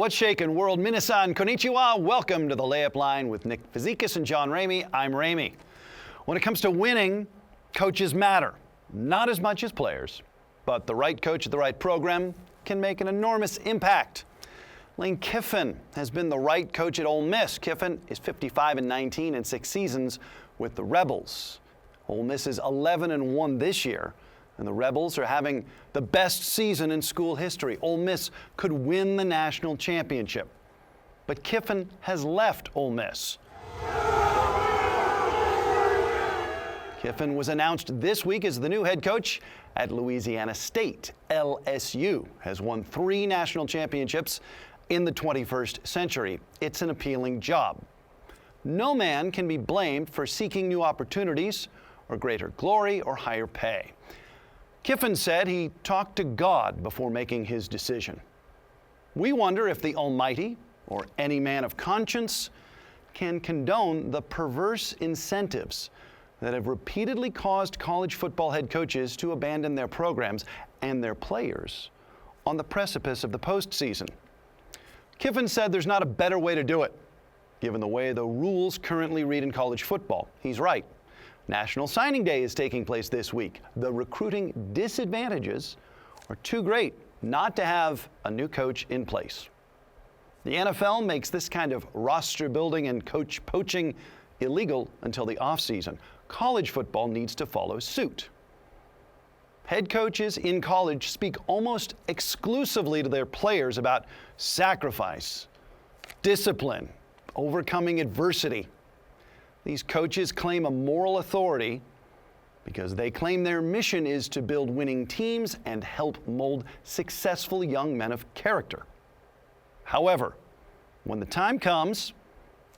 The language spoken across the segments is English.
What's shaking, world? Minasan, konnichiwa. Welcome to the Layup Line with Nick Fazekas and John Ramey. I'm Ramey. When it comes to winning, coaches matter. Not as much as players, but the right coach at the right program can make an enormous impact. Lane Kiffin has been the right coach at Ole Miss. Kiffin is 55-19 in 6 seasons with the Rebels. Ole Miss is 11-1 this year, and the Rebels are having the best season in school history. Ole Miss could win the national championship. But Kiffin has left Ole Miss. Kiffin was announced this week as the new head coach at Louisiana State. LSU has won 3 national championships in the 21st century. It's an appealing job. No man can be blamed for seeking new opportunities or greater glory or higher pay. Kiffin said he talked to God before making his decision. We wonder if the Almighty, or any man of conscience, can condone the perverse incentives that have repeatedly caused college football head coaches to abandon their programs and their players on the precipice of the postseason. Kiffin said there's not a better way to do it, given the way the rules currently read in college football. He's right. National Signing Day is taking place this week. The recruiting disadvantages are too great not to have a new coach in place. The NFL makes this kind of roster building and coach poaching illegal until the offseason. College football needs to follow suit. Head coaches in college speak almost exclusively to their players about sacrifice, discipline, overcoming adversity. These coaches claim a moral authority because they claim their mission is to build winning teams and help mold successful young men of character. However, when the time comes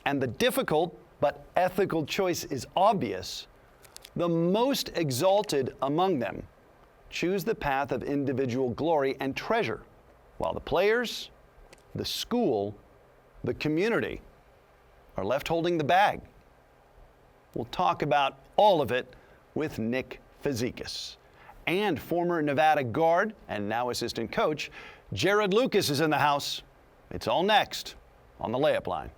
and the difficult but ethical choice is obvious, the most exalted among them choose the path of individual glory and treasure, while the players, the school, the community are left holding the bag. We'll talk about all of it with Nick Fazekas. And former Nevada guard and now assistant coach, Jarod Lucas is in the house. It's all next on the Layup Line.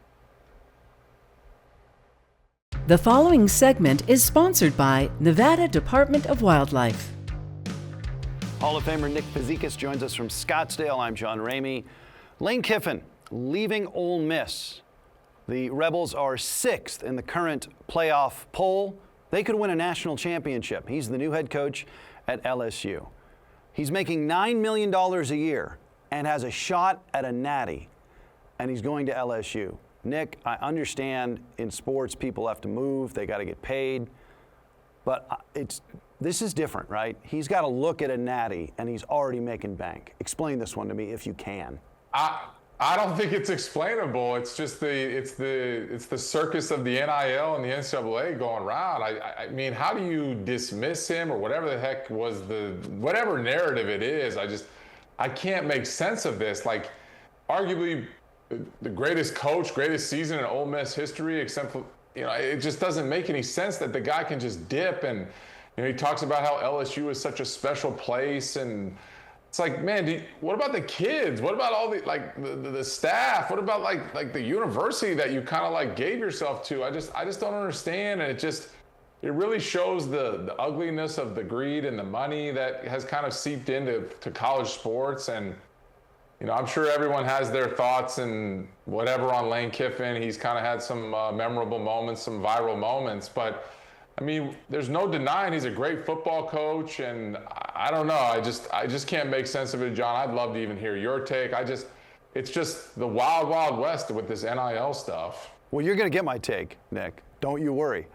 The following segment is sponsored by Nevada Department of Wildlife. Hall of Famer Nick Fazekas joins us from Scottsdale. I'm John Ramey. Lane Kiffin leaving Ole Miss. The Rebels are 6th in the current playoff poll. They could win a national championship. He's the new head coach at LSU. He's making $9 million a year and has a shot at a natty, and he's going to LSU. Nick, I understand in sports people have to move, they got to get paid, but this is different, right? He's got to look at a natty, and he's already making bank. Explain this one to me if you can. I don't think it's explainable. It's just the circus of the NIL and the NCAA going around. I mean, how do you dismiss him or whatever the heck was whatever narrative it is? I can't make sense of this. Like, arguably the greatest coach, greatest season in Ole Miss history, except for, it just doesn't make any sense that the guy can just dip. And, he talks about how LSU is such a special place, and it's like, man, what about the kids? What about all the staff? What about like the university that you kind of gave yourself to? I just don't understand, and it really shows the ugliness of the greed and the money that has kind of seeped into college sports. And I'm sure everyone has their thoughts and whatever on Lane Kiffin. He's kind of had some memorable moments, some viral moments, but I mean, there's no denying he's a great football coach, and I don't know. I just can't make sense of it, John. I'd love to even hear your take. It's just the wild, wild west with this NIL stuff. Well, you're going to get my take, Nick. Don't you worry.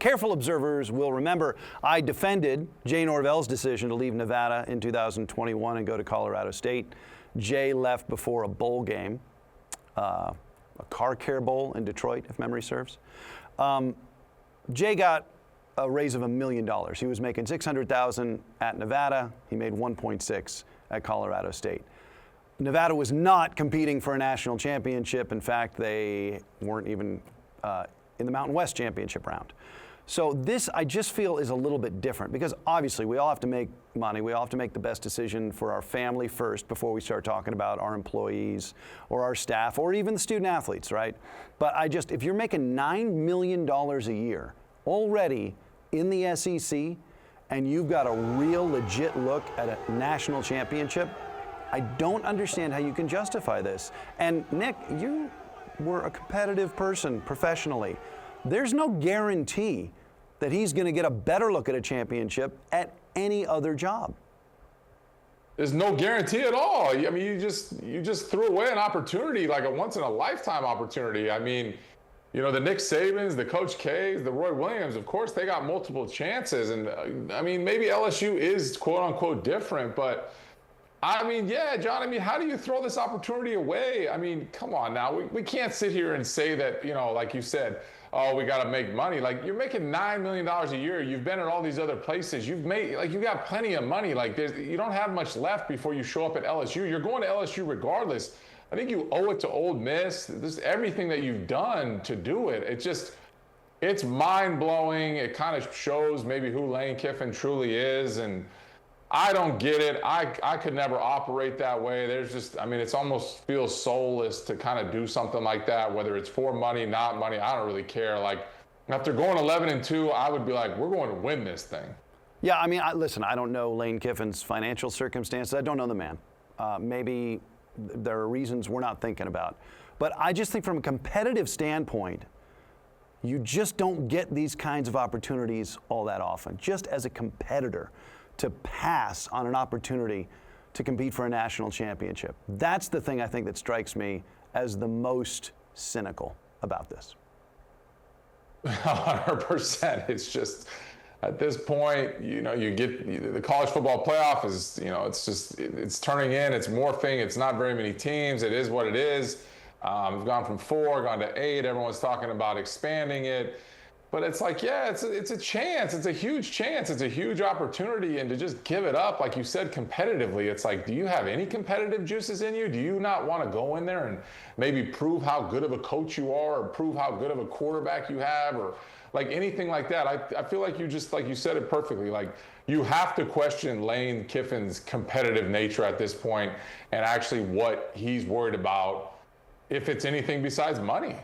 Careful observers will remember I defended Jay Norvell's decision to leave Nevada in 2021 and go to Colorado State. Jay left before a bowl game, a car care bowl in Detroit, if memory serves. Jay got a raise of $1 million. He was making $600,000 at Nevada. He made $1.6 at Colorado State. Nevada was not competing for a national championship. In fact, they weren't even in the Mountain West championship round. So this, I just feel, is a little bit different because obviously we all have to make money. We all have to make the best decision for our family first before we start talking about our employees or our staff or even the student athletes, right? But if you're making $9 million a year already in the SEC and you've got a real legit look at a national championship, I don't understand how you can justify this. And Nick, you were a competitive person professionally. There's no guarantee that he's going to get a better look at a championship at any other job. There's no guarantee at all. I mean, you just threw away an opportunity, like a once-in-a-lifetime opportunity. I mean, you know, the Nick Sabans, the Coach K's, the Roy Williams, of course, they got multiple chances. And, I mean, maybe LSU is quote-unquote different, but, I mean, yeah, John, I mean, how do you throw this opportunity away? I mean, come on now. We can't sit here and say that, you know, like you said, oh, we got to make money. Like, you're making $9 million a year. You've been at all these other places. You've got plenty of money. Like, you don't have much left before you show up at LSU. You're going to LSU regardless. I think you owe it to Ole Miss. Just everything that you've done to do it. It's mind-blowing. It kind of shows maybe who Lane Kiffin truly is. And I don't get it. I could never operate that way. It's almost feels soulless to kind of do something like that, whether it's for money, not money. I don't really care. Like, after going 11-2, I would be like, we're going to win this thing. Yeah, I mean, listen, I don't know Lane Kiffin's financial circumstances. I don't know the man. Maybe there are reasons we're not thinking about. But I just think from a competitive standpoint, you just don't get these kinds of opportunities all that often, just as a competitor, to pass on an opportunity to compete for a national championship. That's the thing I think that strikes me as the most cynical about this. 100%. It's just, at this point, you know, you get the college football playoff is, you know, it's turning in, it's morphing. It's not very many teams. It is what it is. We've gone from 4, gone to 8. Everyone's talking about expanding it. But it's like, yeah, it's a chance. It's a huge chance. It's a huge opportunity. And to just give it up, like you said, competitively, it's like, do you have any competitive juices in you? Do you not want to go in there and maybe prove how good of a coach you are, or prove how good of a quarterback you have, or like anything like that? I feel like like you said it perfectly. Like, you have to question Lane Kiffin's competitive nature at this point and actually what he's worried about, if it's anything besides money.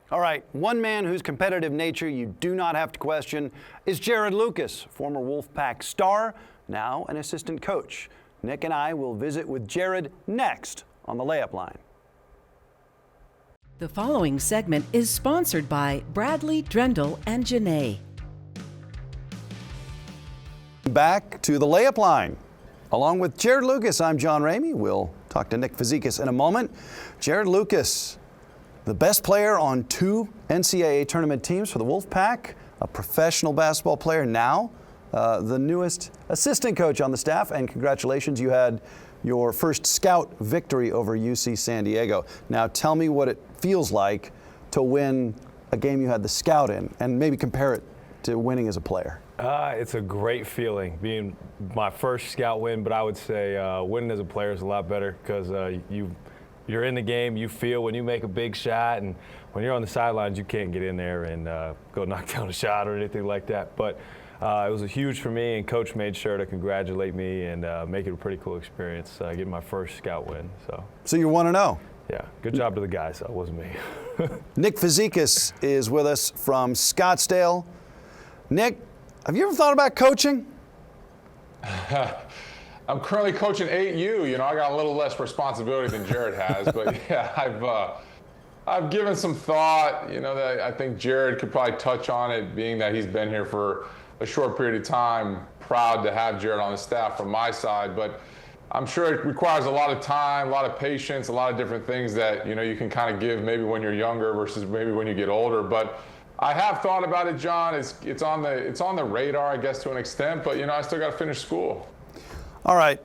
All right, one man whose competitive nature you do not have to question is Jarod Lucas, former Wolfpack star, now an assistant coach. Nick and I will visit with Jarod next on the Layup Line. The following segment is sponsored by Bradley, Drendel, and Janae. Back to the Layup Line. Along with Jarod Lucas, I'm John Ramey. We'll talk to Nick Fazekas in a moment. Jarod Lucas, the best player on 2 NCAA tournament teams for the Wolfpack, a professional basketball player now, the newest assistant coach on the staff, and congratulations, you had your first scout victory over UC San Diego. Now tell me what it feels like to win a game you had the scout in, and maybe compare it to winning as a player. It's a great feeling, being my first scout win, but I would say winning as a player is a lot better because you're in the game, you feel when you make a big shot, and when you're on the sidelines, you can't get in there and go knock down a shot or anything like that. But it was huge for me, and Coach made sure to congratulate me and make it a pretty cool experience, getting my first scout win. So you want to know? Yeah, good job to the guys, though, it wasn't me. Nick Fazekas is with us from Scottsdale. Nick, have you ever thought about coaching? I'm currently coaching 8U. You know, I got a little less responsibility than Jarod has, but yeah, I've given some thought. You know, that I think Jarod could probably touch on it, being that he's been here for a short period of time. Proud to have Jarod on the staff from my side, but I'm sure it requires a lot of time, a lot of patience, a lot of different things that, you know, you can kind of give maybe when you're younger versus maybe when you get older. But I have thought about it, John. It's on the radar, I guess, to an extent, but, you know, I still got to finish school. All right,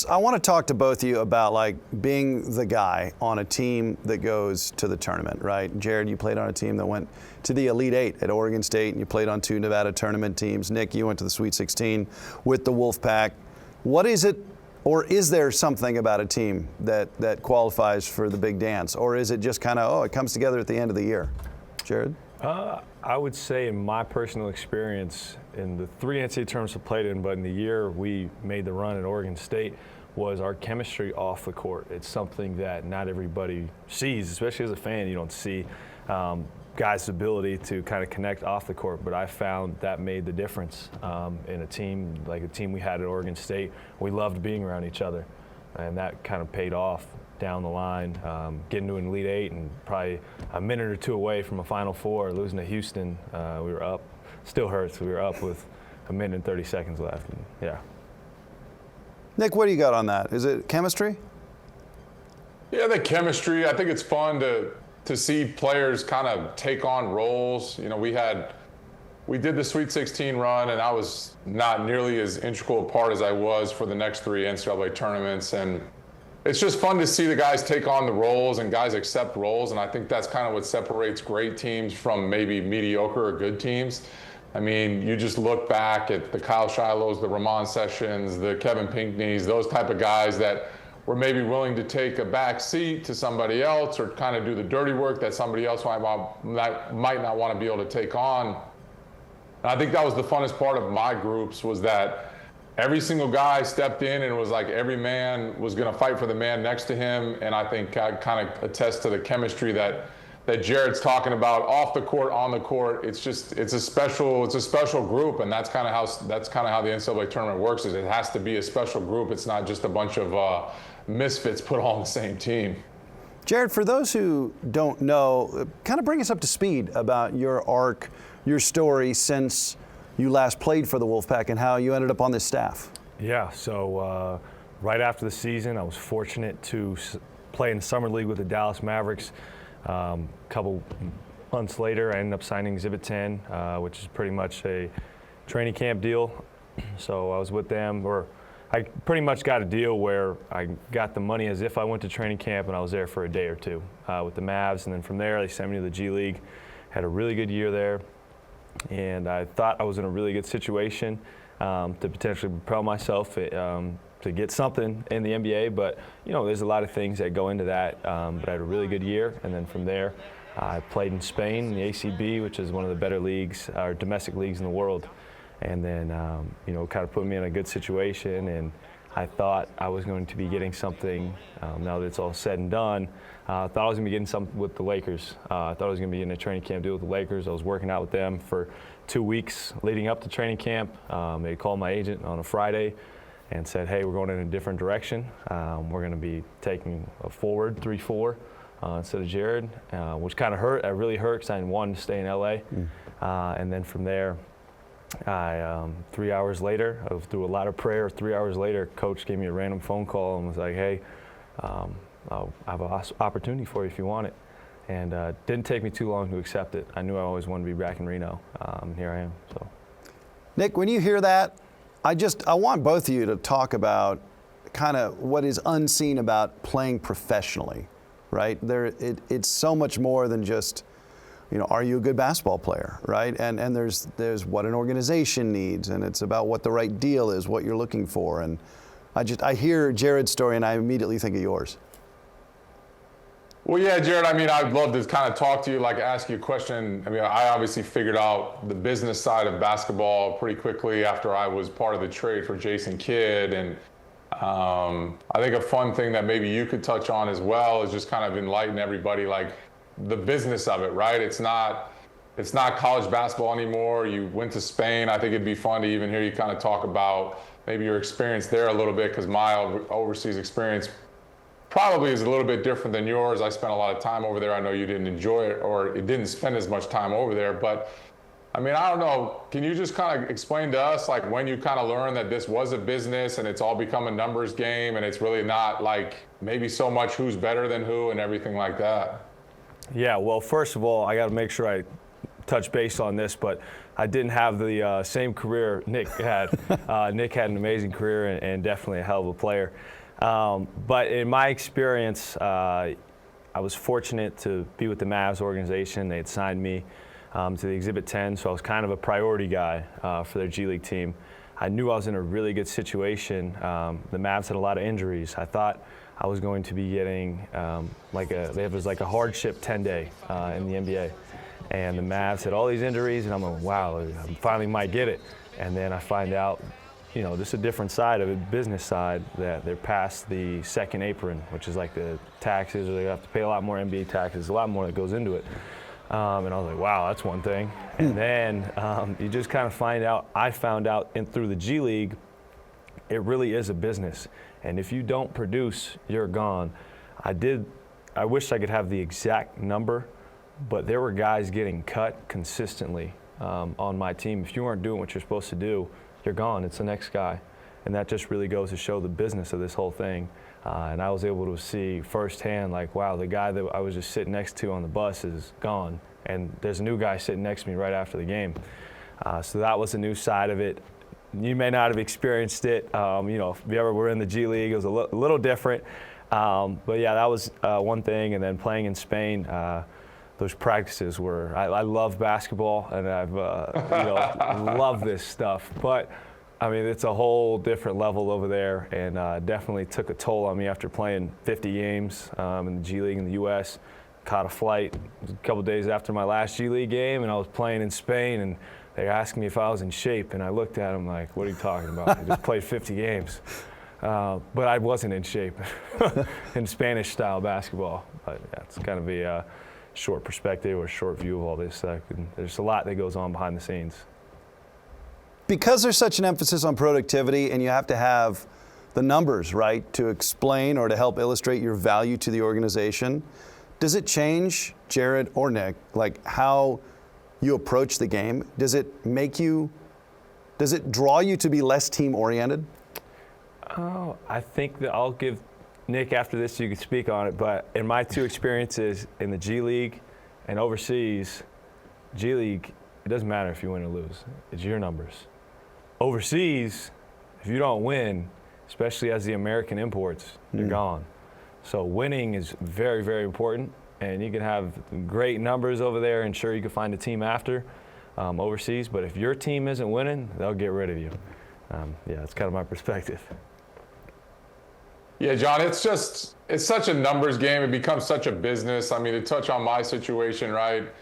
I want to talk to both of you about like being the guy on a team that goes to the tournament, right? Jarod, you played on a team that went to the Elite Eight at Oregon State, and you played on 2 Nevada tournament teams. Nick, you went to the Sweet 16 with the Wolfpack. What is it, or is there something about a team that qualifies for the big dance? Or is it just kind of, it comes together at the end of the year? Jarod? I would say in my personal experience, in the 3 NCAA tournaments I played in, but in the year we made the run at Oregon State, was our chemistry off the court. It's something that not everybody sees, especially as a fan. You don't see guys' ability to kind of connect off the court, but I found that made the difference in a team like the team we had at Oregon State. We loved being around each other, and that kind of paid off down the line, getting to an Elite Eight and probably a minute or two away from a Final Four, losing to Houston. We were up, still hurts, we were up with a minute and 30 seconds left. And, yeah. Nick, what do you got on that? Is it chemistry? Yeah, the chemistry. I think it's fun to see players kind of take on roles. You know, we did the Sweet 16 run, and I was not nearly as integral a part as I was for the next 3 NCAA tournaments. And it's just fun to see the guys take on the roles and guys accept roles. And I think that's kind of what separates great teams from maybe mediocre or good teams. I mean, you just look back at the Kyle Shilohs, the Ramon Sessions, the Kevin Pinkneys, those type of guys that were maybe willing to take a back seat to somebody else or kind of do the dirty work that somebody else might not want to be able to take on. And I think that was the funnest part of my groups, was that every single guy stepped in and it was like every man was going to fight for the man next to him. And I think I kind of attest to the chemistry that Jarod's talking about off the court, on the court. It's a special group, and that's kind of how the NCAA tournament works. Is it has to be a special group. It's not just a bunch of misfits put all on the same team. Jarod, for those who don't know, kind of bring us up to speed about your arc, your story since you last played for the Wolfpack and how you ended up on this staff. Yeah, so right after the season, I was fortunate to play in the Summer League with the Dallas Mavericks. A couple months later, I ended up signing Exhibit 10, which is pretty much a training camp deal. So I was with them, or I pretty much got a deal where I got the money as if I went to training camp, and I was there for a day or two with the Mavs. And then from there, they sent me to the G League. Had a really good year there, and I thought I was in a really good situation to potentially propel myself to get something in the NBA, but you know, there's a lot of things that go into that. But I had a really good year, and then from there, I played in Spain, in the ACB, which is one of the better leagues, or domestic leagues in the world. And then, you know, kind of put me in a good situation, and I thought I was going to be getting something, now that it's all said and done, I thought I was going to be getting something with the Lakers. I thought I was going to be in a training camp deal with the Lakers. I was working out with them for 2 weeks leading up to training camp. They called my agent on a Friday and said, hey, we're going in a different direction. We're going to be taking a forward 3-4 instead of Jarod, which kind of hurt. It really hurt because I wanted to stay in LA. And then from there, 3 hours later, through a lot of prayer, 3 hours later, Coach gave me a random phone call and was like, hey, I have an opportunity for you if you want it. And didn't take me too long to accept it. I knew I always wanted to be back in Reno. Here I am. So, Nick, when you hear that, I want both of you to talk about kind of what is unseen about playing professionally, right? It's so much more than just, you know, are you a good basketball player, right? And there's what an organization needs, and it's about what the right deal is, what you're looking for. And I hear Jarod's story and I immediately think of yours. Well, yeah, Jarod, I mean, I'd love to kind of talk to you, like ask you a question. I mean, I obviously figured out the business side of basketball pretty quickly after I was part of the trade for Jason Kidd. And I think a fun thing that maybe you could touch on as well is just kind of enlighten everybody, like the business of it, right? It's not college basketball anymore. You went to Spain. I think it'd be fun to even hear you kind of talk about maybe your experience there a little bit, because my overseas experience probably is a little bit different than yours. I spent a lot of time over there. I know you didn't enjoy it, or it didn't spend as much time over there. But I mean, I don't know. Can you just kind of explain to us, like, when you kind of learned that this was a business and it's all become a numbers game and it's really not like maybe so much who's better than who and everything like that? Yeah, well, first of all, I got to make sure I touch base on this, but I didn't have the same career Nick had. Nick had an amazing career and definitely a hell of a player. But in my experience, I was fortunate to be with the Mavs organization. They had signed me to the Exhibit 10, so I was kind of a priority guy for their G League team. I knew I was in a really good situation. The Mavs had a lot of injuries. I thought I was going to be getting like a hardship 10-day in the NBA. and the Mavs had all these injuries, and I'm like, wow, I finally might get it. And then I find out, you know, this is a different side of it, business side, that they're past the second apron, which is like the taxes, or they have to pay a lot more NBA taxes, a lot more that goes into it. And I was like, wow, that's one thing. And then you just kind of find out, I found out through the G League, it really is a business. And if you don't produce, you're gone. I wish I could have the exact number, but there were guys getting cut consistently on my team. If you weren't doing what you're supposed to do, you're gone. It's the next guy. And that just really goes to show the business of this whole thing. And I was able to see firsthand, like, wow, the guy that I was just sitting next to on the bus is gone. And there's a new guy sitting next to me right after the game. So that was a new side of it. You may not have experienced it. You know, if you ever were in the G League, it was a little different. But yeah, that was one thing. And then playing in Spain, those practices were, I love basketball, and I've you know, love this stuff. But I mean, it's a whole different level over there, and definitely took a toll on me after playing 50 games in the G League in the U.S. Caught a flight a couple days after my last G League game, and I was playing in Spain, and they asked me if I was in shape, and I looked at them like, what are you talking about? I just played 50 games. But I wasn't in shape in Spanish-style basketball. But yeah, it's kind of a short perspective or short view of all this. There's a lot that goes on behind the scenes. Because there's such an emphasis on productivity, and you have to have the numbers, right, to explain or to help illustrate your value to the organization, does it change, Jarod or Nick, like how you approach the game? Does it draw you to be less team-oriented? Oh, I think that I'll give Nick after this, you can speak on it, but in my two experiences in the G League and overseas, G League, it doesn't matter if you win or lose. It's your numbers. Overseas, if you don't win, especially as the American imports, you're gone. So winning is very, very important, and you can have great numbers over there, and sure, you can find a team after overseas, but if your team isn't winning, they'll get rid of you. Yeah, that's kind of my perspective. Yeah, John, it's such a numbers game. It becomes such a business. I mean, to touch on my situation, right?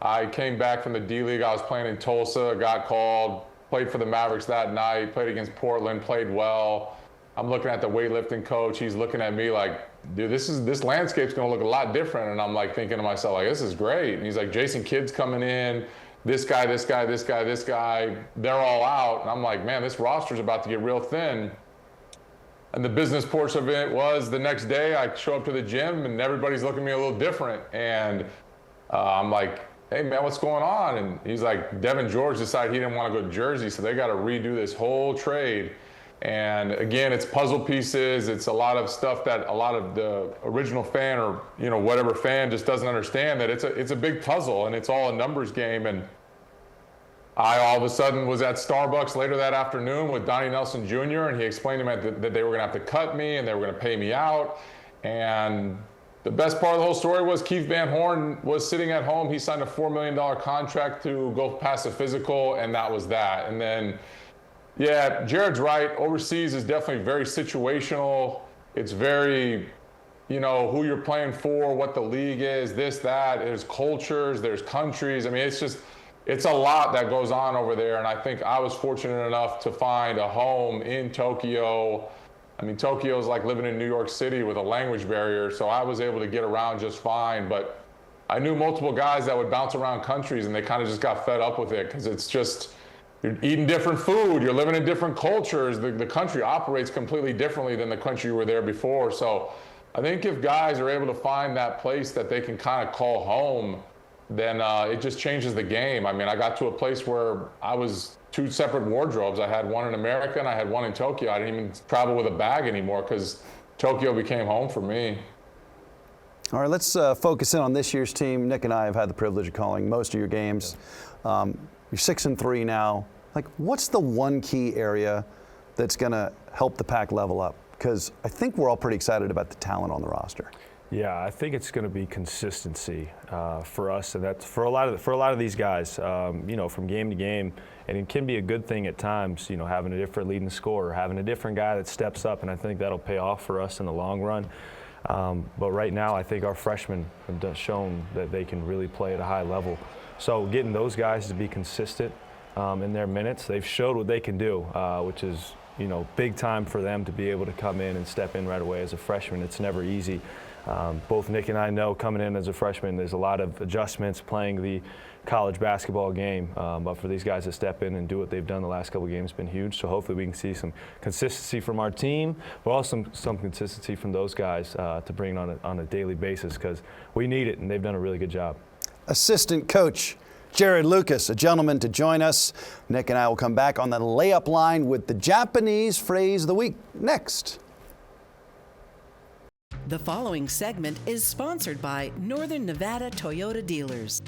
I came back from the D League. I was playing in Tulsa, got called, played for the Mavericks that night, played against Portland, played well. I'm looking at the weightlifting coach. He's looking at me like, dude, this landscape's going to look a lot different. And I'm like thinking to myself, like, this is great. And he's like, Jason Kidd's coming in. This guy, they're all out. And I'm like, man, this roster's about to get real thin. And the business portion of it was the next day I show up to the gym and everybody's looking at me a little different. And I'm like, hey, man, what's going on? And he's like, Devin George decided he didn't want to go to Jersey, so they got to redo this whole trade. And again, it's puzzle pieces. It's a lot of stuff that a lot of the original fan or, you know, whatever fan just doesn't understand, that it's a big puzzle and it's all a numbers game. And I all of a sudden was at Starbucks later that afternoon with Donnie Nelson Jr., and he explained to me that they were going to have to cut me and they were going to pay me out. And the best part of the whole story was Keith Van Horn was sitting at home. He signed a $4 million contract to go pass a physical, and that was that. And then, yeah, Jarod's right. Overseas is definitely very situational. It's very, you know, who you're playing for, what the league is, this, that. There's cultures, there's countries. I mean, it's a lot that goes on over there. And I think I was fortunate enough to find a home in Tokyo. I mean, Tokyo is like living in New York City with a language barrier. So I was able to get around just fine. But I knew multiple guys that would bounce around countries, and they kind of just got fed up with it because it's just, you're eating different food, you're living in different cultures. The country operates completely differently than the country you were there before. So I think if guys are able to find that place that they can kind of call home, then it just changes the game. I mean, I got to a place where I was two separate wardrobes. I had one in America and I had one in Tokyo. I didn't even travel with a bag anymore because Tokyo became home for me. All right, let's focus in on this year's team. Nick and I have had the privilege of calling most of your games. You're 6-3 now. Like, what's the one key area that's going to help the Pack level up? Because I think we're all pretty excited about the talent on the roster. Yeah, I think it's going to be consistency for us, and that's for a lot of these guys. You know, from game to game, and it can be a good thing at times. You know, having a different leading scorer, having a different guy that steps up, and I think that'll pay off for us in the long run. But right now, I think our freshmen have shown that they can really play at a high level. So getting those guys to be consistent in their minutes, they've showed what they can do, which is, big time for them to be able to come in and step in right away as a freshman. It's never easy. Both Nick and I know coming in as a freshman, there's a lot of adjustments playing the college basketball game, but for these guys to step in and do what they've done the last couple of games has been huge. So hopefully we can see some consistency from our team, but also some consistency from those guys to bring on a daily basis, because we need it, and they've done a really good job. Assistant coach Jarod Lucas, a gentleman to join us. Nick and I will come back on the layup line with the Japanese phrase of the week next. The following segment is sponsored by Northern Nevada Toyota Dealers.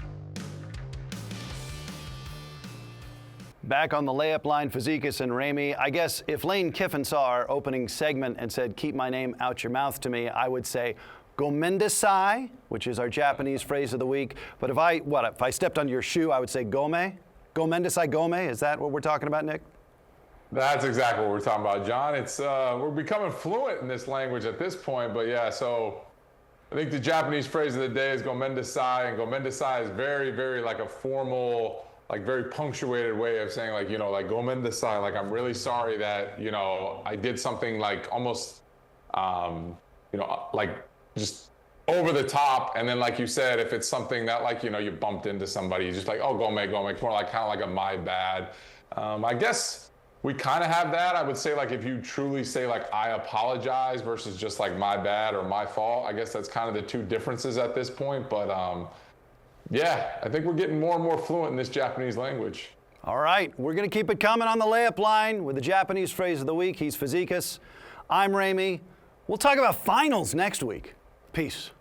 Back on the layup line, Fazekas and Ramey. I guess if Lane Kiffin saw our opening segment and said, "Keep my name out your mouth" to me, I would say gomenasai, which is our Japanese phrase of the week. But if I stepped on your shoe, I would say gomenasai gome. Is that what we're talking about, Nick? That's exactly what we're talking about, John. It's we're becoming fluent in this language at this point, but yeah, so I think the Japanese phrase of the day is gomenasai, and gomenasai is very, very like a formal, like very punctuated way of saying like, like gomenasai, like I'm really sorry that, I did something like almost, like just over the top. And then like you said, if it's something that like, you bumped into somebody, you're just like, oh, gome, it's more like kind of like a my bad. I guess we kind of have that. I would say like if you truly say like I apologize versus just like my bad or my fault, I guess that's kind of the two differences at this point. But yeah, I think we're getting more and more fluent in this Japanese language. All right, we're going to keep it coming on the layup line with the Japanese phrase of the week. He's Fazekas. I'm Ramey. We'll talk about finals next week. Peace.